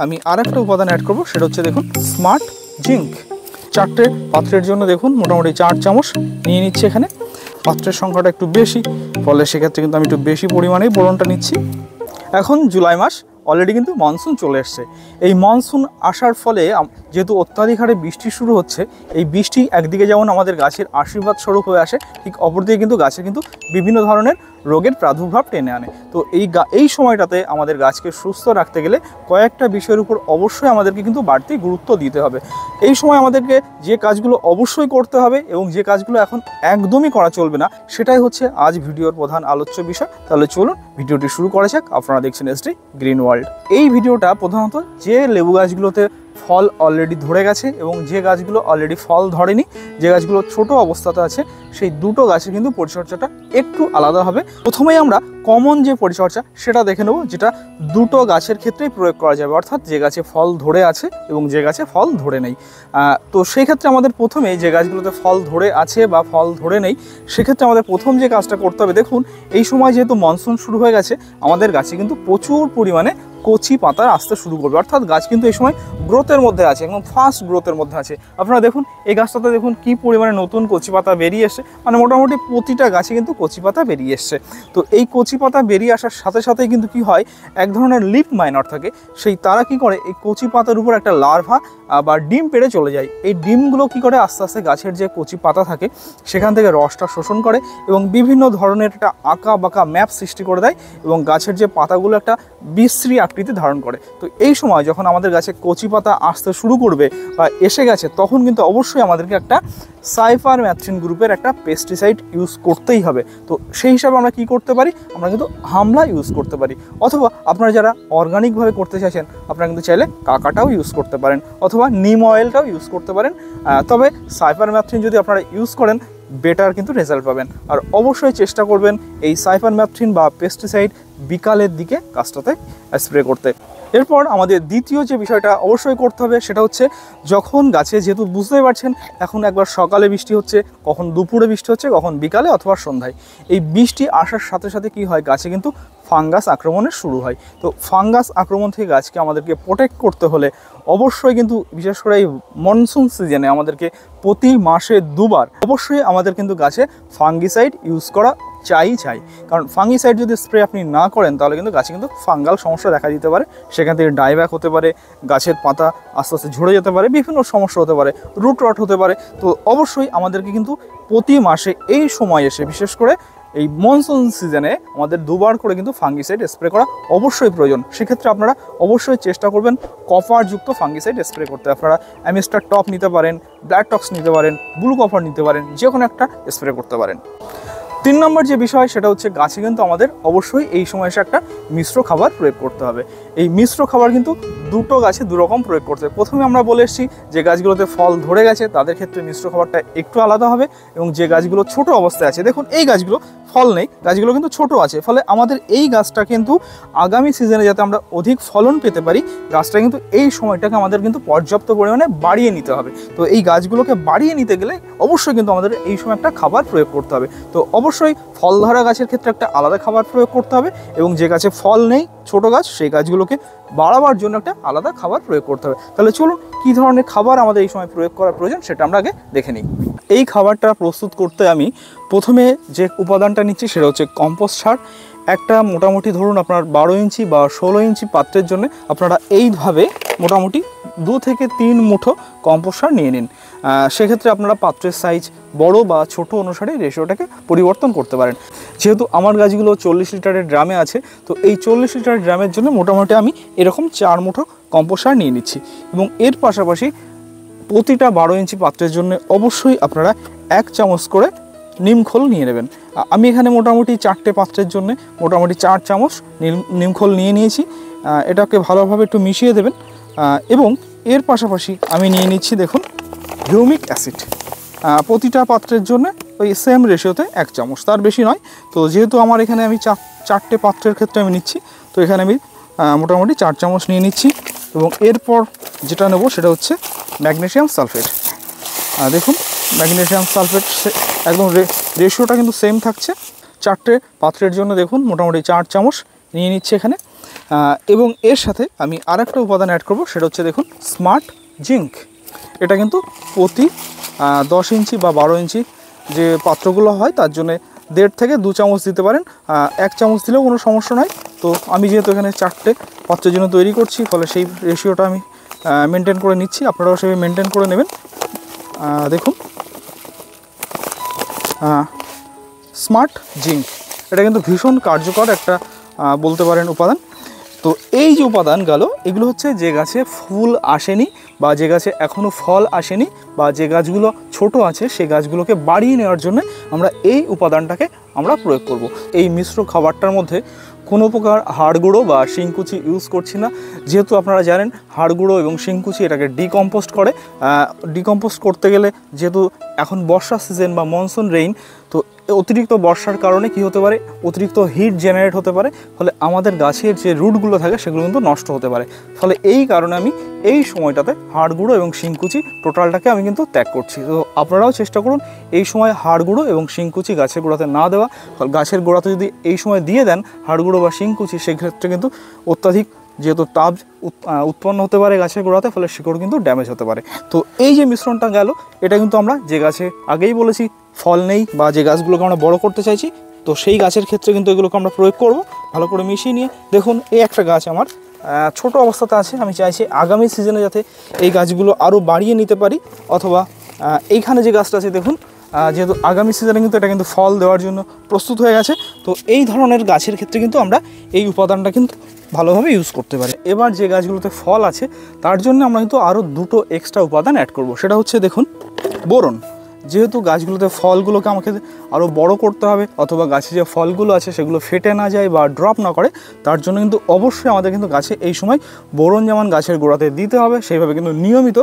আমি আরেকটা উপাদান অ্যাড করব, সেটা হচ্ছে দেখুন স্মার্ট জিঙ্ক। 4টে পাত্রের জন্য দেখুন মোটামুটি 4 চামচ নিয়ে নিচ্ছি। এখানে পাত্রের সংখ্যাটা একটু বেশি, ফলে সেক্ষেত্রে কিন্তু আমি একটু বেশি পরিমাণেই বোরনটা নিচ্ছি। এখন জুলাই মাস, অলরেডি কিন্তু মনসুন চলে এসছে। এই মনসুন আসার ফলে যেহেতু অত্যাধিক হারে বৃষ্টি শুরু হচ্ছে, এই বৃষ্টি একদিকে যেমন আমাদের গাছের আশীর্বাদ স্বরূপ হয়ে আসে, ঠিক অপরদিকে কিন্তু গাছে কিন্তু বিভিন্ন ধরনের রোগের প্রাদুর্ভাব টেনে আনে। তো এই সময়টাতে আমাদের গাছকে সুস্থ রাখতে গেলে কয়েকটা বিষয়ের উপর অবশ্যই আমাদেরকে কিন্তু বাড়তি গুরুত্ব দিতে হবে। এই সময় আমাদেরকে যে কাজগুলো অবশ্যই করতে হবে এবং যে কাজগুলো এখন একদমই করা চলবে না, সেটাই হচ্ছে আজ ভিডিওর প্রধান আলোচ্য বিষয়। তাহলে চলুন ভিডিওটি শুরু করা যাক। আপনারা দেখছেন এসডি গ্রিন ওয়ার্ল্ড। এই ভিডিওটা প্রধানত যে লেবু গাছগুলোতে ফল অলরেডি ধরে গেছে এবং যে গাছগুলো অলরেডি ফল ধরেনি, যে গাছগুলো ছোট অবস্থাতে আছে, সেই দুটো গাছে কিন্তু পরিচর্যাটা একটু আলাদা হবে। প্রথমেই আমরা কমন যে পরিচর্যা সেটা দেখে নেব, যেটা দুটো গাছের ক্ষেত্রেই প্রয়োগ করা যাবে, অর্থাৎ যে গাছে ফল ধরে আছে এবং যে গাছে ফল ধরে নেই। তো সেই ক্ষেত্রে আমাদের প্রথমে যে গাছগুলোতে ফল ধরে আছে বা ফল ধরে নেই, সেক্ষেত্রে আমাদের প্রথম যে কাজটা করতে হবে, দেখুন এই সময় যেহেতু মনসুন শুরু হয়ে গেছে, আমাদের গাছে কিন্তু প্রচুর পরিমাণে কচি পাতা আসতে শুরু করবে, অর্থাৎ গাছ কিন্তু এই সময় গ্রোথের মধ্যে আছে, একদম ফাস্ট গ্রোথের মধ্যে আছে। আপনারা দেখুন এই গাছটাতে দেখুন কি পরিমাণে নতুন কচি পাতা বেরিয়ে এসছে, মানে মোটামুটি প্রতিটা গাছে কিন্তু কচি পাতা বেরিয়ে এসছে। তো এই কচি পাতা বেরিয়ে আসার সাথে সাথেই কিন্তু কি হয়, এক ধরনের লিপ মাইনার থাকে, সেই তারা কি করে এই কচি পাতার উপর একটা লার্ভা বা ডিম পেড়ে চলে যায়। এই ডিমগুলো কি করে আস্তে আস্তে গাছের যে কচি পাতা থাকে সেখান থেকে রসটা শোষণ করে এবং বিভিন্ন ধরনের একটা আঁকা বাঁকা ম্যাপ সৃষ্টি করে দেয় এবং গাছের যে পাতাগুলো একটা বিশ্রী আকৃতি ধারণ করে। তো এই সময় যখন আমাদের গাছে কচি পাতা আসতে শুরু করবে বা এসে গেছে, তখন কিন্তু অবশ্যই আমাদেরকে একটা সাইপারম্যাথ্রিন গ্রুপের একটা পেস্টিসাইড ইউজ করতেই হবে। তো সেই হিসাবে আমরা কি করতে পারি, আমরা কিন্তু হামলা ইউজ করতে পারি, অথবা আপনারা যারা অর্গানিকভাবে করতে চাইছেন আপনারা কিন্তু চাইলে কাকাটাও ইউজ করতে পারেন, অথবা নিম অয়েলটাও ইউজ করতে পারেন। তবে সাইপারম্যাথ্রিন যদি আপনারা ইউজ করেন বেটার কিন্তু রেজাল্ট পাবেন। আর অবশ্যই চেষ্টা করবেন এই সাইপারম্যাথ্রিন বা পেস্টিসাইড বিকালের দিকে গাছটাতে স্প্রে করতে। এরপর আমাদের দ্বিতীয় যে বিষয়টা অবশ্যই করতে হবে, সেটা হচ্ছে যখন গাছে, যেহেতু বুঝতেই পারছেন এখন একবার সকালে বৃষ্টি হচ্ছে, কখন দুপুরে বৃষ্টি হচ্ছে, কখন বিকালে অথবা সন্ধ্যায়, এই বৃষ্টি আসার সাথে সাথে কি হয়, গাছে কিন্তু ফাঙ্গাস আক্রমণের শুরু হয়। তো ফাঙ্গাস আক্রমণ থেকে গাছকে আমাদেরকে প্রোটেক্ট করতে হলে অবশ্যই কিন্তু বিশেষ করে এই মনসুন সিজনে আমাদেরকে প্রতি মাসে 2 বার অবশ্যই আমাদের কিন্তু গাছে ফাঙ্গিসাইড ইউজ করা চাই। কারণ ফাঙ্গিসাইড যদি স্প্রে আপনি না করেন তাহলে কিন্তু গাছে কিন্তু ফাঙ্গাল সমস্যা দেখা দিতে পারে, সেখান থেকে ডাইব্যাক হতে পারে, গাছের পাতা আস্তে আস্তে ঝরে যেতে পারে, বিভিন্ন সমস্যা হতে পারে, রুট রট হতে পারে। তো অবশ্যই আমাদেরকে কিন্তু প্রতি মাসে এই সময় এসে, বিশেষ করে এই মনসুন সিজনে আমাদের 2 বার করে কিন্তু ফাঙ্গিসাইড স্প্রে করা অবশ্যই প্রয়োজন। সেক্ষেত্রে আপনারা অবশ্যই চেষ্টা করবেন কপারযুক্ত ফাঙ্গিসাইড স্প্রে করতে। আপনারা অ্যামিস্টার টপ নিতে পারেন, ব্ল্যাক টক্স নিতে পারেন, ব্লু কপার নিতে পারেন, যে কোনো একটা স্প্রে করতে পারেন। 3 নম্বর যে বিষয় সেটা হচ্ছে গাছে কিন্তু আমাদের অবশ্যই এই সময় এসে একটা মিশ্র খাবার প্রয়োগ করতে হবে। এই মিশ্র খাবার কিন্তু দুটো গাছে দুরকম প্রয়োগ করতে হবে। প্রথমে আমরা বলে এসেছি যে গাছগুলোতে ফল ধরে গেছে তাদের ক্ষেত্রে মিশ্র খাবারটা একটু আলাদা হবে, এবং যে গাছগুলো ছোট অবস্থায় আছে, দেখুন এই গাছগুলো ফল নেই, গাছগুলো কিন্তু ছোট আছে, ফলে আমাদের এই গাছটা কিন্তু আগামী সিজনে যাতে আমরা অধিক ফলন পেতে পারি, গাছটা কিন্তু এই সময়টাকে আমাদের কিন্তু পর্যাপ্ত পরিমাণে বাড়িয়ে নিতে হবে। তো এই গাছগুলোকে বাড়িয়ে নিতে গেলে অবশ্যই কিন্তু আমাদের এই সময় একটা খাবার প্রয়োগ করতে হবে। তো অবশ্যই ফল ধরা গাছের ক্ষেত্রে একটা আলাদা খাবার প্রয়োগ করতে হবে, এবং যে গাছে ফল নেই, ছোট গাছ, সেই গাছগুলোকে বাড়াবার জন্য একটা আলাদা খাবার প্রয়োগ করতে হবে। তাহলে চলুন কী ধরনের খাবার আমাদের এই সময় প্রয়োগ করা প্রয়োজন সেটা আমরা আগে দেখে নিই। এই খাবারটা প্রস্তুত করতে আমি প্রথমে যে উপাদানটা নিচ্ছি সেটা হচ্ছে কম্পোস্ট সার। একটা মোটামুটি ধরুন আপনার 12 ইঞ্চি বা 16 ইঞ্চি পাত্রের জন্য আপনারা এইভাবে মোটামুটি 2 থেকে 3 মুঠো কম্পোস্ট সার নিয়ে নিন। সেক্ষেত্রে আপনারা পাত্রের সাইজ বড় বা ছোট অনুসারে রেশিওটাকে পরিবর্তন করতে পারেন। যেহেতু আমার গাছগুলো 40 লিটারের ড্রামে আছে, তো এই 40 লিটারের ড্রামের জন্য মোটামুটি আমি এরকম 4 মুঠো কম্পোস্ট সার নিয়ে নিচ্ছি। এবং এর পাশাপাশি প্রতিটা 12 ইঞ্চি পাত্রের জন্য অবশ্যই আপনারা 1 চামচ করে নিমখোল নিয়ে নেবেন। আমি এখানে মোটামুটি 4টে পাত্রের জন্য মোটামুটি 4 চামচ নিমখোল নিয়ে নিয়েছি। এটাকে ভালোভাবে একটু মিশিয়ে দেবেন। এবং এর পাশাপাশি আমি নিয়ে নিচ্ছি দেখুন হিউমিক অ্যাসিড। প্রতিটা পাত্রের জন্য ওই সেম রেশিওতে 1 চামচ, তার বেশি নয়। তো যেহেতু আমার এখানে আমি 4টে পাত্রের ক্ষেত্রে আমি নিচ্ছি, তো এখানে আমি মোটামুটি 4 চামচ নিয়ে নিচ্ছি। এবং এরপর যেটা নেব সেটা হচ্ছে ম্যাগনেসিয়াম সালফেট। দেখুন ম্যাগনেসিয়াম সালফেট একদম রেশিওটা কিন্তু সেম থাকছে। 4টে পাত্রের জন্য দেখুন মোটামুটি 4 চামচ নিয়ে নিচ্ছে এখানে। এবং এর সাথে আমি আরেকটা উপাদান অ্যাড করব, সেটা হচ্ছে দেখুন স্মার্ট জিঙ্ক। এটা কিন্তু প্রতি 10 ইঞ্চি বা 12 ইঞ্চি যে পাত্রগুলো হয় তার জন্য 1.5 থেকে 2 চামচ দিতে পারেন। 1 চামচ দিলেও কোনো সমস্যা নয়। তো আমি যেহেতু এখানে 4টে পাত্রের জন্য তৈরি করছি, ফলে সেই রেশিওটা আমি মেনটেন করে নিচ্ছি, আপনারাও সেভাবে মেনটেন করে নেবেন। দেখুন স্মার্ট জিঙ্ক, এটা কিন্তু ভীষণ কার্যকর একটা বলতে পারেন উপাদান। তো এই যে উপাদান গেল, এগুলো হচ্ছে যে গাছে ফুল আসেনি বা যে গাছে এখনও ফল আসেনি বা যে গাছগুলো ছোট আছে সেই গাছগুলোকে বাড়িয়ে নেওয়ার জন্য আমরা এই উপাদানটাকে আমরা প্রয়োগ করব। এই মিশ্র খাবারটার মধ্যে কোনো প্রকার হাড় গুঁড়ো বা শিংকুচি ইউজ করছি না, যেহেতু আপনারা জানেন হাড় গুঁড়ো এবং শিংকুচি এটাকে ডিকম্পোস্ট করে। ডিকম্পোস্ট করতে গেলে যেহেতু এখন বর্ষা সিজন বা মনসুন রেইন, তো অতিরিক্ত বর্ষার কারণে কি হতে পারে, অতিরিক্ত হিট জেনারেট হতে পারে, ফলে আমাদের গাছের যে রুটগুলো থাকে সেগুলো কিন্তু নষ্ট হতে পারে। ফলে এই কারণে আমি এই সময়টাতে হাড় গুঁড়ো এবং শিংকুচি টোটালটাকে আমি কিন্তু ত্যাগ করছি। তো আপনারাও চেষ্টা করুন এই সময় হাড় গুঁড়ো এবং শিংকুচি গাছের গোড়াতে না দেওয়া। গাছের গোড়াতে যদি এই সময় দিয়ে দেন হাড় গুঁড়ো বা শিংকুচি, সেক্ষেত্রে কিন্তু অত্যাধিক যেহেতু তাপ উৎপন্ন হতে পারে গাছের গোড়াতে, ফলে শিকড় কিন্তু ড্যামেজ হতে পারে। তো এই যে মিশ্রণটা গেল, এটা কিন্তু আমরা যে গাছে আগেই বলেছি ফল নেই বা যে গাছগুলোকে আমরা বড় করতে চাইছি, তো সেই গাছের ক্ষেত্রে কিন্তু এগুলোকে আমরা প্রয়োগ করব। ভালো করে মিশিয়ে নিয়ে দেখুন এই একটা গাছ আমার ছোট অবস্থাতে আছে, আমি চাইছি আগামী সিজনে যাতে এই গাছগুলো আরও বাড়িয়ে নিতে পারি। অথবা এইখানে যে গাছটা আছে দেখুন, যেহেতু আগামী সিজনে কিন্তু এটা কিন্তু ফল দেওয়ার জন্য প্রস্তুত হয়ে গেছে। তো এই ধরনের গাছের ক্ষেত্রে কিন্তু আমরা এই উপাদানটা কিন্তু ভালোভাবে ইউজ করতে পারি। এবার যে গাছগুলোতে ফল আছে তার জন্য আমরা কিন্তু আরও 2টো এক্সট্রা উপাদান অ্যাড করব, সেটা হচ্ছে দেখুন বোরন। যেহেতু গাছগুলোতে ফলগুলোকে আমাকে আরও বড় করতে হবে, অথবা গাছে যে ফলগুলো আছে সেগুলো ফেটে না যায় বা ড্রপ না করে, তার জন্য কিন্তু অবশ্যই আমাদের কিন্তু গাছে এই সময় বোরন যেমন গাছের গোড়াতে দিতে হবে, সেইভাবে কিন্তু নিয়মিত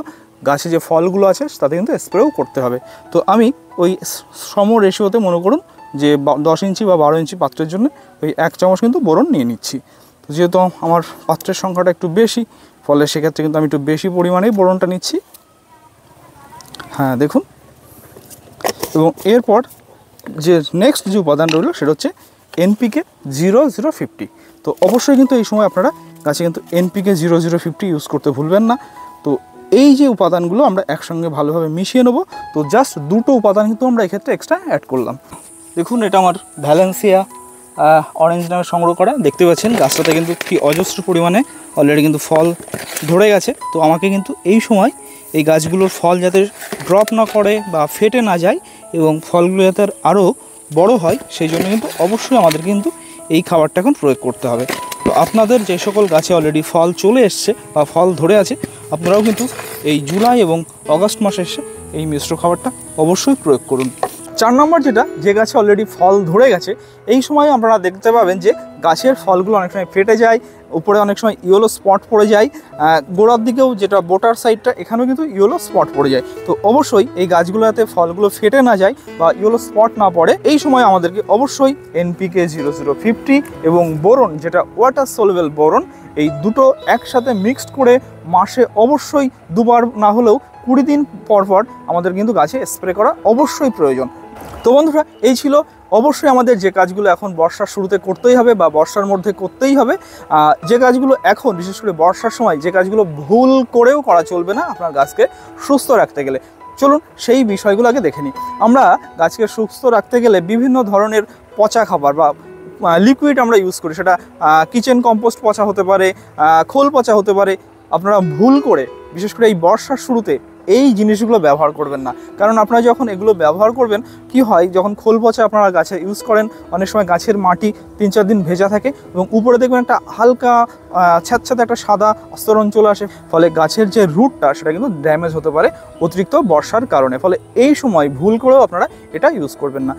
গাছে যে ফলগুলো আছে তাতে কিন্তু স্প্রেও করতে হবে। তো আমি ওই সম রেশিওতে মনে করুন যে 10 ইঞ্চি বা 12 ইঞ্চি পাত্রের জন্য ওই 1 চামচ কিন্তু বোরন নিয়ে নিচ্ছি। তো যেহেতু আমার পাত্রের সংখ্যাটা একটু বেশি, ফলে সেক্ষেত্রে কিন্তু আমি একটু বেশি পরিমাণেই বোরনটা নিচ্ছি। হ্যাঁ দেখুন, এবং এরপর যে নেক্সট যে উপাদান রইল সেটা হচ্ছে NPK 0050। তো অবশ্যই কিন্তু এই সময় আপনারা গাছে কিন্তু NPK 0050 ইউজ করতে ভুলবেন না। তো এই যে উপাদানগুলো আমরা একসঙ্গে ভালোভাবে মিশিয়ে নেব। তো জাস্ট 2টো উপাদান কিন্তু আমরা এক্ষেত্রে এক্সট্রা অ্যাড করলাম। দেখুন এটা আমার ভ্যালেন্সিয়া অরেঞ্জ নামে সংগ্রহ করা, দেখতে পাচ্ছেন গাছটাতে কিন্তু কি অজস্র পরিমাণে অলরেডি কিন্তু ফল ধরে গেছে। তো আমাকে কিন্তু এই সময় এই গাছগুলোর ফল যাতে ড্রপ না করে বা ফেটে না যায় এবং ফলগুলো যাতে আরও বড় হয়, সেই জন্য কিন্তু অবশ্যই আমাদের কিন্তু এই খাবারটা এখন প্রয়োগ করতে হবে। তো আপনাদের যে সকল গাছে অলরেডি ফল চলে এসছে বা ফল ধরে আছে, আপনারাও কিন্তু এই জুলাই এবং আগস্ট মাসে এসে এই মিশ্র খাবারটা অবশ্যই প্রয়োগ করুন। 4 নম্বর যেটা, যে গাছে অলরেডি ফল ধরে গেছে, এই সময় আপনারা দেখতে পাবেন যে গাছের ফলগুলো অনেক সময় ফেটে যায়, উপরে অনেক সময় ইয়েলো স্পট পড়ে যায়, গোড়ার দিকেও যেটা বোটার সাইডটা এখানেও কিন্তু ইয়েলো স্পট পড়ে যায়। তো অবশ্যই এই গাছগুলোতে ফলগুলো ফেটে না যায় বা ইয়েলো স্পট না পড়ে, এই সময় আমাদেরকে অবশ্যই NPK 0050 এবং বোরন যেটা ওয়াটার সলুবেল বোরন, এই দুটো একসাথে মিক্সড করে মাসে অবশ্যই 2বার না হলেও 20 দিন পর পর আমাদের কিন্তু গাছে স্প্রে করা অবশ্যই প্রয়োজন। তো বন্ধুরা, এই ছিল অবশ্যই আমাদের যে কাজগুলো এখন বর্ষার শুরুতে করতেই হবে বা বর্ষার মধ্যে করতেই হবে, যে কাজগুলো এখন বিশেষ করে বর্ষার সময় যে কাজগুলো ভুল করেও করা চলবে না আপনার গাছকে সুস্থ রাখতে গেলে। চলুন সেই বিষয়গুলো আগে দেখে নিই। আমরা গাছকে সুস্থ রাখতে গেলে বিভিন্ন ধরনের পচা খাবার বা লিকুইড আমরা ইউজ করি, সেটা কিচেন কম্পোস্ট পচা হতে পারে, খোল পচা হতে পারে। আপনারা ভুল করে বিশেষ করে এই বর্ষার শুরুতে এই জিনিসগুলো ব্যবহার করবেন না, কারণ আপনারা যখন এগুলো ব্যবহার করবেন কি হয়, যখন খোল পচা আপনারা গাছে ইউজ করেন, অনেক সময় গাছের মাটি 3-4 দিন ভেজা থাকে এবং উপরে দেখবেন একটা হালকা ছ্যাঁতছ্যাঁতে একটা সাদা আস্তরণ চলে আসে, ফলে গাছের যে রুটটা সেটা কিন্তু ড্যামেজ হতে পারে অতিরিক্ত বর্ষার কারণে। ফলে এই সময় ভুল করেও আপনারা এটা ইউজ করবেন না।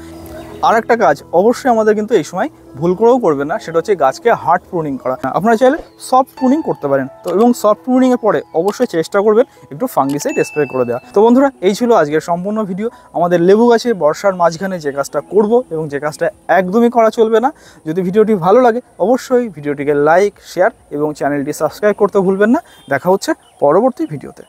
আর একটা কাজ অবশ্যই আমাদের কিন্তু এই সময় ভুল করেও করবেন না, সেটা হচ্ছে গাছকে হার্ড প্রুনিং করা। আপনারা চাইলে সফট প্রুনিং করতে পারেন। তো এবং সফট প্রুনিংয়ের পরে অবশ্যই চেষ্টা করবেন একটু ফাঙ্গিসাইড স্প্রে করে দেওয়া। তো বন্ধুরা, এই ছিল আজকের সম্পূর্ণ ভিডিও। আমাদের লেবু গাছে বর্ষার মাঝখানে যে কাজটা করব এবং যে কাজটা একদমই করা চলবে না। যদি ভিডিওটি ভালো লাগে অবশ্যই ভিডিওটিকে লাইক, শেয়ার এবং চ্যানেলটি সাবস্ক্রাইব করতে ভুলবেন না। দেখা হচ্ছে পরবর্তী ভিডিওতে।